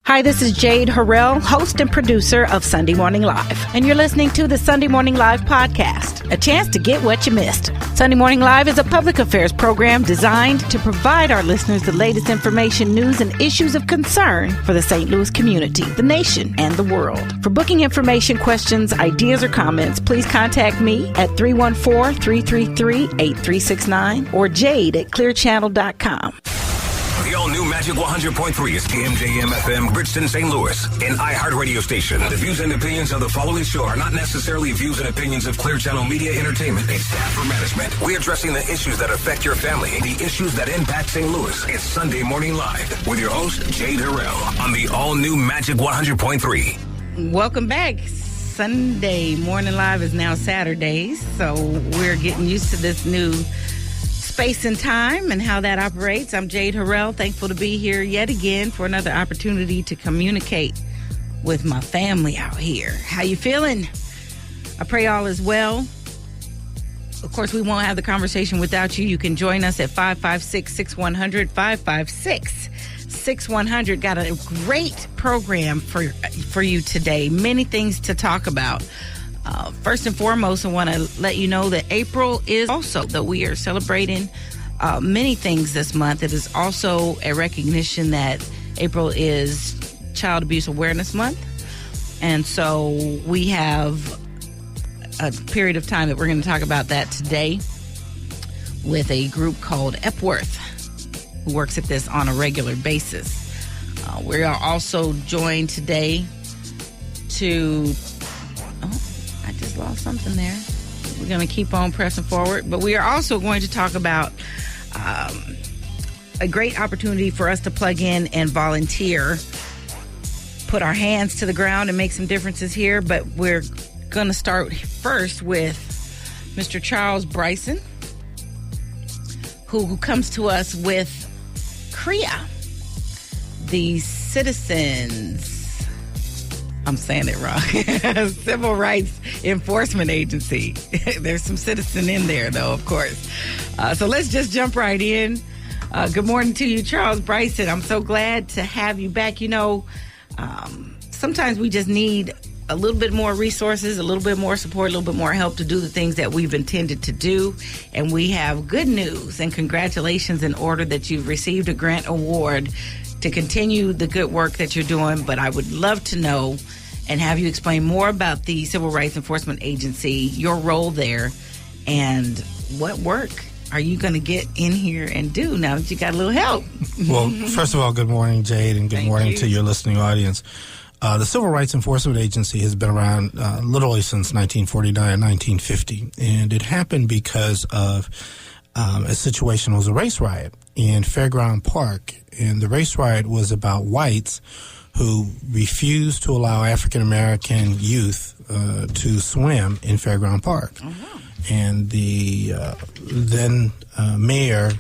Hi, this is Jade Harrell, host and producer of Sunday Morning Live, and you're listening to the Sunday Morning Live podcast, a chance to get what you missed. Sunday Morning Live is a public affairs program designed to provide our listeners the latest information, news, and issues of concern for the St. Louis community, the nation, and the world. For booking information, questions, ideas, or comments, please contact me at 314-333-8369 or jade@clearchannel.com. The all-new Magic 100.3 is KMJM FM, Bridgeton, St. Louis, an iHeartRadio station. The views and opinions of the following show are not necessarily views and opinions of Clear Channel Media Entertainment, its staff, or management. We're addressing the issues that affect your family, the issues that impact St. Louis. It's Sunday Morning Live with your host, Jade Harrell, on the all-new Magic 100.3. Welcome back. Sunday Morning Live is now Saturdays, so we're getting used to this new space and time and how that operates. I'm Jade Harrell, thankful to be here yet again for another opportunity to communicate with my family out here. How you feeling? I pray all is well. Of course, we won't have the conversation without you. You can join us at 556-6100, 556-6100. Got a great program for you today. Many things to talk about. First and foremost, I want to let you know that April is also that we are celebrating many things this month. It is also a recognition that April is Child Abuse Awareness Month. And so we have a period of time that we're going to talk about that today with a group called Epworth, who works at this on a regular basis. We are also joined today to... I just lost something there. We're going to keep on pressing forward. But we are also going to talk about a great opportunity for us to plug in and volunteer, put our hands to the ground and make some differences here. But we're going to start first with Mr. Charles Bryson, who comes to us with CREA, the Citizens... I'm saying it wrong. Civil Rights Enforcement Agency. There's some citizen in there, though, of course. So let's just jump right in. Good morning to you, Charles Bryson. I'm so glad to have you back. You know, sometimes we just need a little bit more resources, a little bit more support, a little bit more help to do the things that we've intended to do. And we have good news and congratulations in order that you've received a grant award to continue the good work that you're doing. But I would love to know and have you explain more about the Civil Rights Enforcement Agency, your role there, and what work are you going to get in here and do now that you got a little help? Well, first of all, good morning, Jade, and good morning to your listening audience. The Civil Rights Enforcement Agency has been around literally since 1949, 1950, and it happened because of a situation. It was a race riot in Fairground Park, and the race riot was about whites who refused to allow African-American youth to swim in Fairground Park. Uh-huh. And the then mayor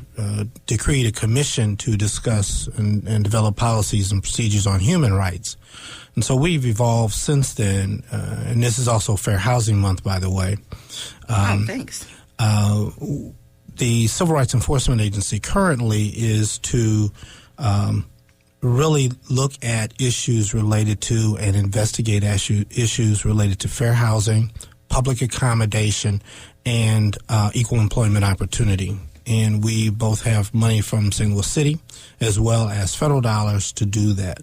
decreed a commission to discuss and develop policies and procedures on human rights. And so we've evolved since then, and this is also Fair Housing Month, by the way. Thanks. The Civil Rights Enforcement Agency currently is to really look at issues related to and investigate issues related to fair housing, public accommodation, and equal employment opportunity. And we both have money from St. Louis City as well as federal dollars to do that.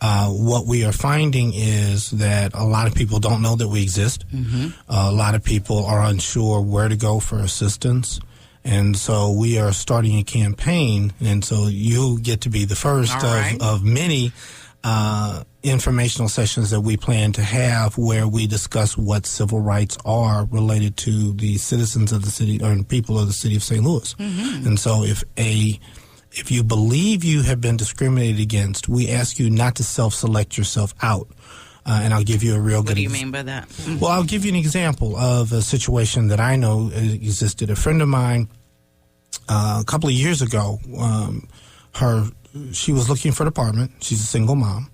What we are finding is that a lot of people don't know that we exist. Mm-hmm. A lot of people are unsure where to go for assistance. And so we are starting a campaign, and so you get to be the first of many informational sessions that we plan to have where we discuss what civil rights are related to the citizens of the city or people of the city of St. Louis. Mm-hmm. And so if you believe you have been discriminated against, we ask you not to self-select yourself out. And I'll give you a real good... What do you mean by that? Mm-hmm. Well, I'll give you an example of a situation that I know existed. A friend of mine, a couple of years ago, she was looking for an apartment. She's a single mom.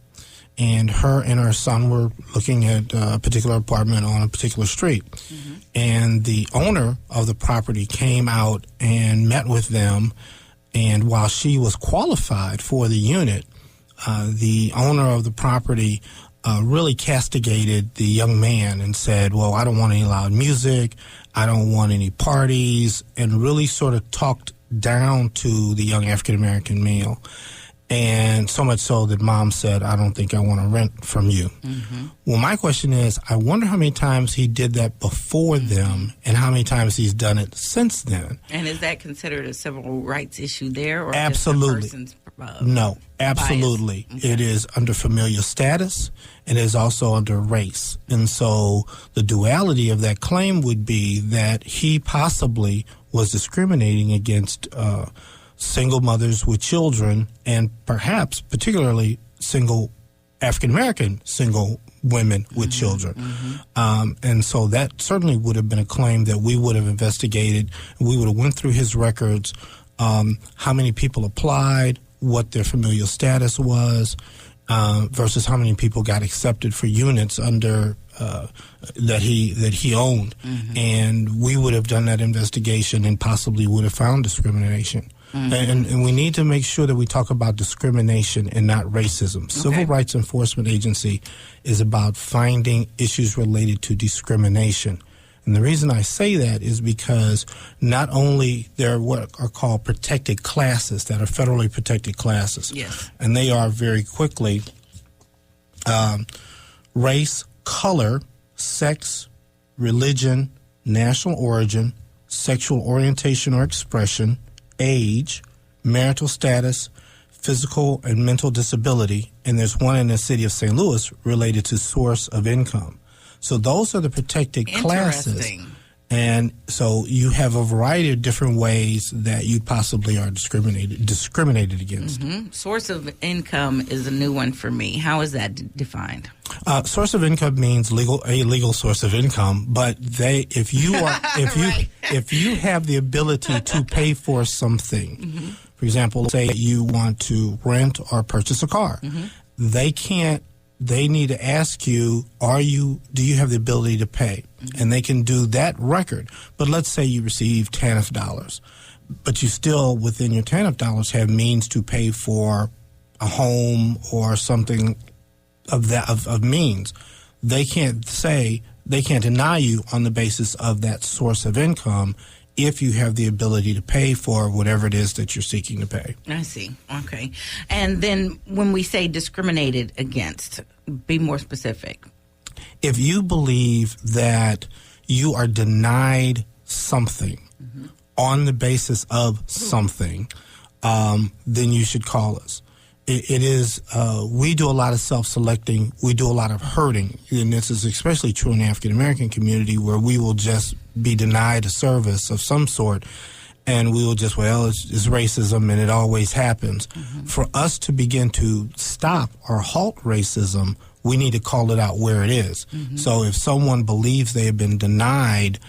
And her and her son were looking at a particular apartment on a particular street. Mm-hmm. And the owner of the property came out and met with them. And while she was qualified for the unit, the owner of the property really castigated the young man and said, well, I don't want any loud music, I don't want any parties, and really sort of talked down to the young African-American male. And so much so that mom said, I don't think I want to rent from you. Mm-hmm. Well, my question is, I wonder how many times he did that before them and how many times he's done it since then. And is that considered a civil rights issue there? Or absolutely. Just the person's, no, absolutely. Okay. It is under familial status and it is also under race. And so the duality of that claim would be that he possibly was discriminating against single mothers with children, and perhaps particularly single African-American single women with children. Mm-hmm. And so that certainly would have been a claim that we would have investigated. We would have went through his records, how many people applied, what their familial status was, versus how many people got accepted for units under that he owned. Mm-hmm. And we would have done that investigation and possibly would have found discrimination. Mm-hmm. And we need to make sure that we talk about discrimination and not racism. Okay. Civil Rights Enforcement Agency is about finding issues related to discrimination. And the reason I say that is because not only there are what are called protected classes that are federally protected classes. Yes. And they are very quickly race, color, sex, religion, national origin, sexual orientation or expression, age, marital status, physical and mental disability, and there's one in the city of St. Louis related to source of income. So those are the protected classes. And so you have a variety of different ways that you possibly are discriminated against. Mm-hmm. Source of income is a new one for me. How is that defined? Source of income means a legal source of income, but if you have the ability to pay for something, mm-hmm. for example, say you want to rent or purchase a car, mm-hmm. They need to ask you, do you have the ability to pay? Mm-hmm. And they can do that record. But let's say you receive $10, but you still, within your $10, have means to pay for a home or something of means. They can't deny you on the basis of that source of income if you have the ability to pay for whatever it is that you're seeking to pay. I see. Okay. And then when we say discriminated against, be more specific. If you believe that you are denied something mm-hmm. on the basis of something, then you should call us. It is, we do a lot of self-selecting. We do a lot of hurting. And this is especially true in the African-American community, where we will just be denied a service of some sort. And we will just, it's racism and it always happens. Mm-hmm. For us to begin to stop or halt racism, we need to call it out where it is. Mm-hmm. So if someone believes they have been denied,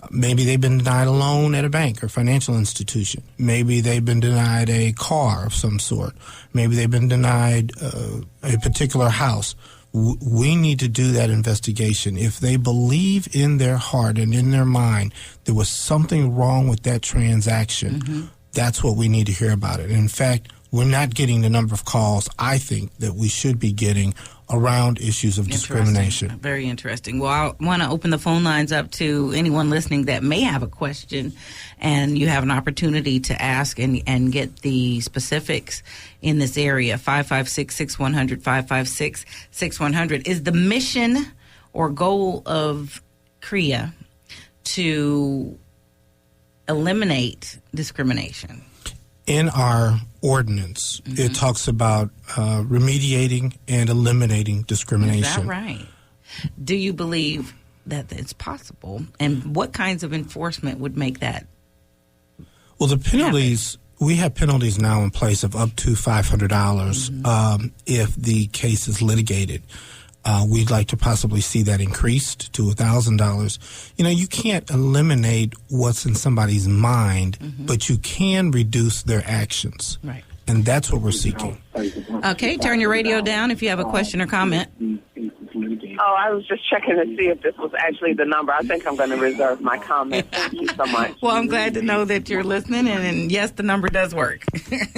maybe they've been denied a loan at a bank or financial institution. Maybe they've been denied a car of some sort. Maybe they've been denied a particular house. We need to do that investigation. If they believe in their heart and in their mind there was something wrong with that transaction, mm-hmm. that's what we need to hear about it. And in fact, we're not getting the number of calls I think that we should be getting around issues of discrimination. Very interesting. Well, I want to open the phone lines up to anyone listening that may have a question, and you have an opportunity to ask and get the specifics in this area. 556-6100, 556-6100. Is the mission or goal of CREA to eliminate discrimination? In our ordinance, mm-hmm. it talks about remediating and eliminating discrimination. Is that right? Do you believe that it's possible? And what kinds of enforcement would make that? Well, the penalties, we have penalties now in place of up to $500 mm-hmm. If the case is litigated. We'd like to possibly see that increased to $1,000. You can't eliminate what's in somebody's mind, mm-hmm. but you can reduce their actions. Right. And that's what we're seeking. Okay, turn your radio down if you have a question or comment. Oh, I was just checking to see if this was actually the number. I think I'm going to reserve my comment. Thank you so much. Well, I'm glad to know that you're listening, and yes, the number does work.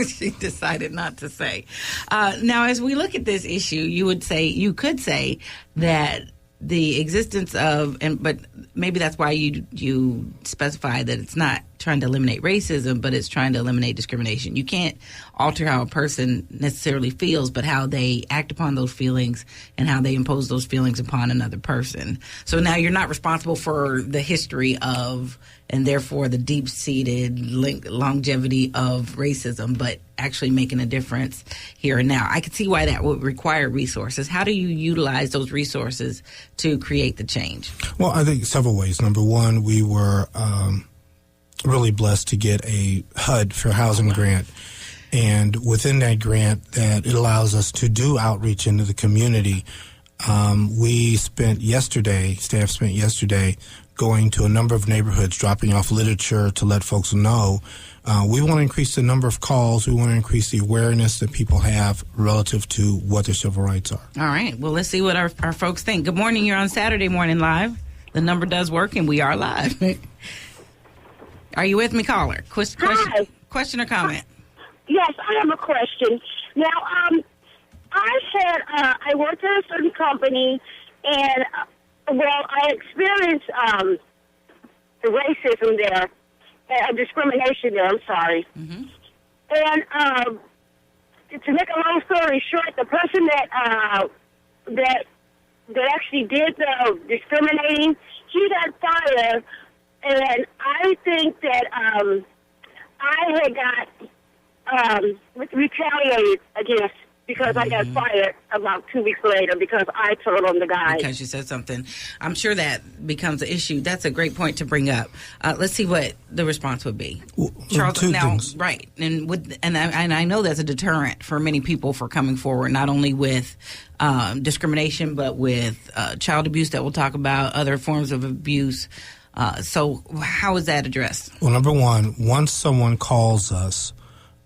She decided not to say. Now, as we look at this issue, you could say that the existence of, but maybe that's why you specify that it's not trying to eliminate racism, but it's trying to eliminate discrimination. You can't alter how a person necessarily feels, but how they act upon those feelings and how they impose those feelings upon another person. So now you're not responsible for the history of, and therefore the deep-seated longevity of racism, but actually making a difference here and now. I could see why that would require resources. How do you utilize those resources to create the change? Well, I think several ways. Number one, we were really blessed to get a HUD for housing grant. And within that grant, that it allows us to do outreach into the community. Staff spent yesterday going to a number of neighborhoods, dropping off literature to let folks know. We want to increase the number of calls. We want to increase the awareness that people have relative to what their civil rights are. All right. Well, let's see what our folks think. Good morning. You're on Saturday Morning Live. The number does work, and we are live. Are you with me, caller? Hi. Question or comment? Yes, I have a question. Now, I worked at a certain company, and I experienced racism there, discrimination there. I'm sorry. Mm-hmm. And to make a long story short, the person that actually did the discriminating, he got fired. And I think that I had got retaliated against because I got fired about 2 weeks later because I told on the guy. Because you said something. I'm sure that becomes an issue. That's a great point to bring up. Let's see what the response would be. Charles, two things. Right. And I know that's a deterrent for many people for coming forward, not only with discrimination, but with child abuse that we'll talk about, other forms of abuse. So how is that addressed? Well, number one, once someone calls us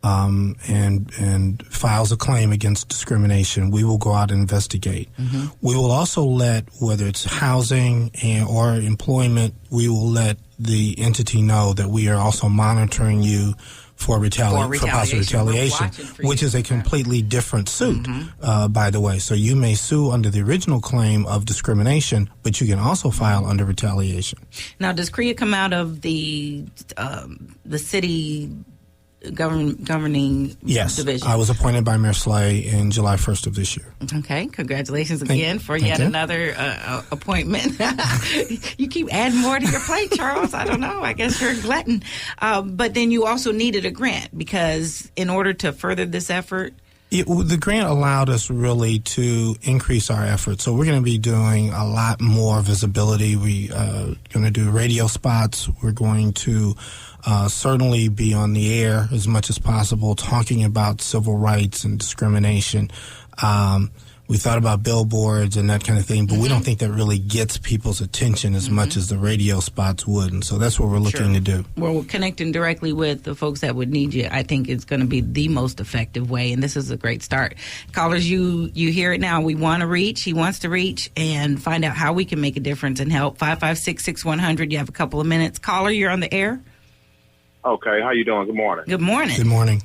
and files a claim against discrimination, we will go out and investigate. Mm-hmm. We will also let, whether it's housing or employment, we will let the entity know that we are also monitoring you for possible retaliation, which is a completely different suit, by the way. So you may sue under the original claim of discrimination, but you can also file under retaliation. Now, does CREA come out of the city governing division? I was appointed by Mayor Slay in July 1st of this year. Okay, congratulations again for yet another appointment. You keep adding more to your plate, Charles. I don't know. I guess you're a glutton. But then you also needed a grant because in order to further this effort, the grant allowed us really to increase our efforts. So we're going to be doing a lot more visibility. We are going to do radio spots. We're going to certainly be on the air as much as possible talking about civil rights and discrimination. We thought about billboards and that kind of thing, but we don't think that really gets people's attention as much as the radio spots would. And so that's what we're looking to do. Well, we're connecting directly with the folks that would need you. I think it's going to be the most effective way, and this is a great start. Callers, you hear it now. We want to reach. He wants to reach and find out how we can make a difference and help. 556-6100. You have a couple of minutes. Caller, you're on the air. Okay, how you doing? Good morning. Good morning. Good morning.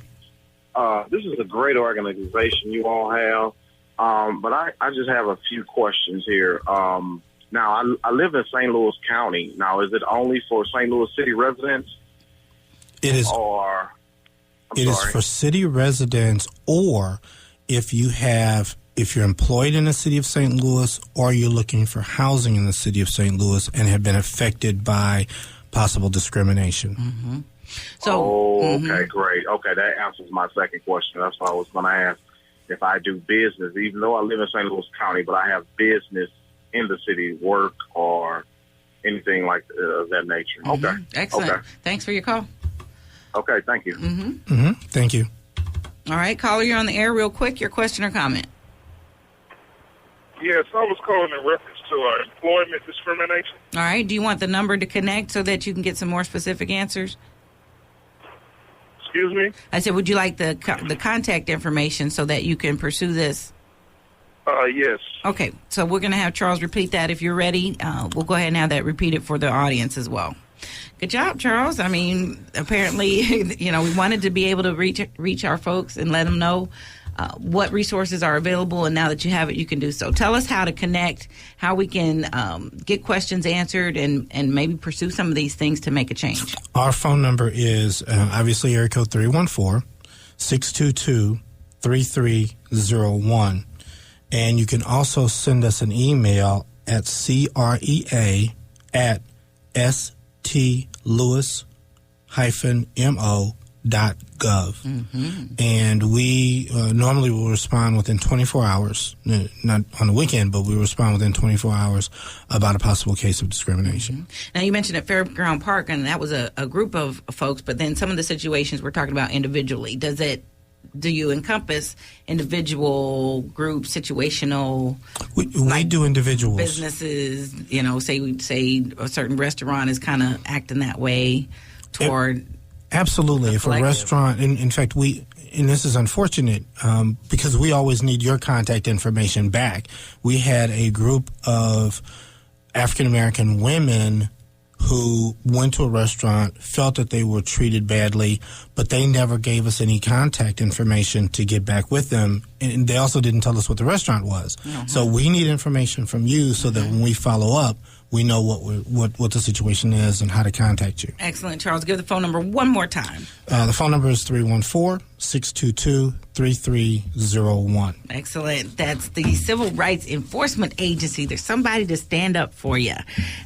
This is a great organization you all have. But I just have a few questions here. Now, I live in St. Louis County. Now, is it only for St. Louis City residents? It is. It is for city residents, or if you're employed in the city of St. Louis, or you're looking for housing in the city of St. Louis and have been affected by possible discrimination. Mm-hmm. Okay, great. Okay, that answers my second question. That's what I was going to ask. If I do business, even though I live in St. Louis County, but I have business in the city, work or anything like that nature. Mm-hmm. Okay. Excellent. Okay. Thanks for your call. Okay, thank you. Mm-hmm. Mm-hmm. Thank you. All right, caller, you're on the air real quick. Your question or comment? Yes, I was calling in reference to employment discrimination. All right. Do you want the number to connect so that you can get some more specific answers? Excuse me? I said, would you like the contact information so that you can pursue this? Yes. Okay, so we're going to have Charles repeat that if you're ready. We'll go ahead and have that repeated for the audience as well. Good job, Charles. I mean, apparently, we wanted to be able to reach our folks and let them know what resources are available, and now that you have it, you can do so. Tell us how to connect, how we can get questions answered, and maybe pursue some of these things to make a change. Our phone number is obviously area code 314-622-3301. And you can also send us an email at crea@stlewis-mo.gov. And we normally will respond within 24 hours, not on the weekend, but we respond within 24 hours about a possible case of discrimination. Now, you mentioned at Fairground Park, and that was a group of folks, but then some of the situations we're talking about individually. Do you encompass individual, group, situational? We do individuals. Businesses, say a certain restaurant is kind of acting that way toward. Absolutely. If a restaurant, in fact, and this is unfortunate because we always need your contact information back. We had a group of African American women who went to a restaurant, felt that they were treated badly, but they never gave us any contact information to get back with them. And they also didn't tell us what the restaurant was. So we need information from you so that when we follow up, we know what the situation is and how to contact you. Excellent. Charles, give the phone number one more time. The phone number is 314-622-3301. Excellent. That's the Civil Rights Enforcement Agency. There's somebody to stand up for you.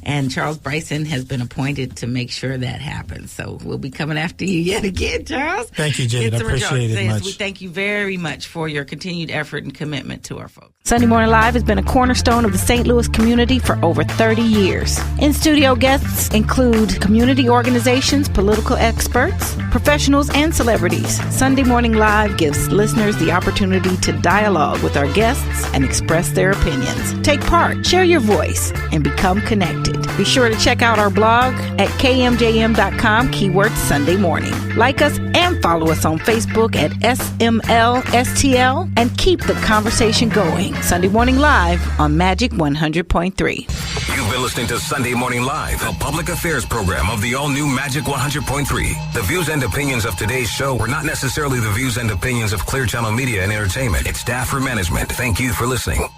And Charles Bryson has been appointed to make sure that happens. So we'll be coming after you yet again, Charles. Thank you, Jade. I appreciate it much. We thank you very much for your continued effort and commitment to our folks. Sunday Morning Live has been a cornerstone of the St. Louis community for over 30 years. In-studio guests include community organizations, political experts, professionals, and celebrities. Sunday Morning Live gives listeners the opportunity to dialogue with our guests and express their opinions. Take part, share your voice, and become connected. Be sure to check out our blog at kmjm.com, keyword Sunday Morning. Like us and follow us on Facebook at SMLSTL and keep the conversation going. Sunday Morning Live on Magic 100.3. You've been listening to Sunday Morning Live, a public affairs program of the all-new Magic 100.3. The views and opinions of today's show were not necessarily the views and opinions of Clear Channel Media and Entertainment, its staff or management. Thank you for listening.